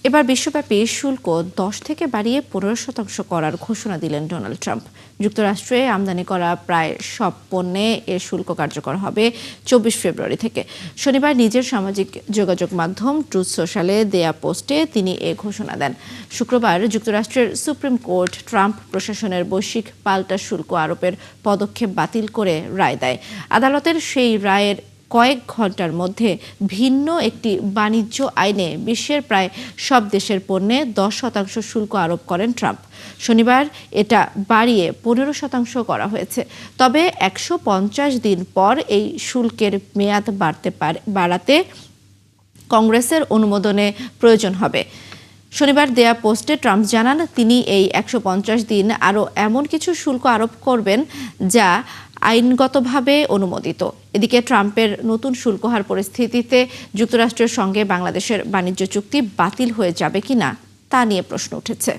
এবার বিশ্বব্যাপী শুল্ক 10 থেকে বাড়িয়ে 15% করার ঘোষণা দিলেন ডোনাল্ড ট্রাম্প। যুক্তরাষ্ট্রে আমদানি করা প্রায় সব পণ্যে এর শুল্ক কার্যকর হবে 24 ফেব্রুয়ারি থেকে। শনিবার নিজের সামাজিক যোগাযোগ মাধ্যম ট্রুথ সোশ্যালে দেয়া পোস্টে তিনি এ ঘোষণা দেন। শুক্রবার যুক্তরাষ্ট্রের সুপ্রিম কোর্ট ট্রাম্প প্রশাসনের বৈশ্বিক পাল্টা শুল্ক আরোপের পদক্ষেপ বাতিল করে রায় দেয়। আদালতের সেই রায়ের কয়েক ঘন্টার মধ্যে ভিন্ন একটি বাণিজ্য আইনে বিশ্বের প্রায় সব দেশের পণ্যে 10% শুল্ক আরোপ করেন ট্রাম্প। শনিবার এটা বাড়িয়ে 15% করা হয়েছে। তবে 150 দিন পর এই শুল্কের মেয়াদ বাড়াতে কংগ্রেসের অনুমোদনে প্রয়োজন হবে। শনিবার দেয়া পোস্টে ট্রাম্প জানান তিনি এই 150 দিন আরও এমন কিছু শুল্ক আরোপ করবেন যা আইনগতভাবে অনুমোদিত। এদিকে ট্রাম্পের নতুন শুল্ক হার পরিস্থিতিতে যুক্তরাষ্ট্রের সঙ্গে বাংলাদেশের বাণিজ্য চুক্তি বাতিল হয়ে যাবে কিনা তা নিয়ে প্রশ্ন উঠেছে।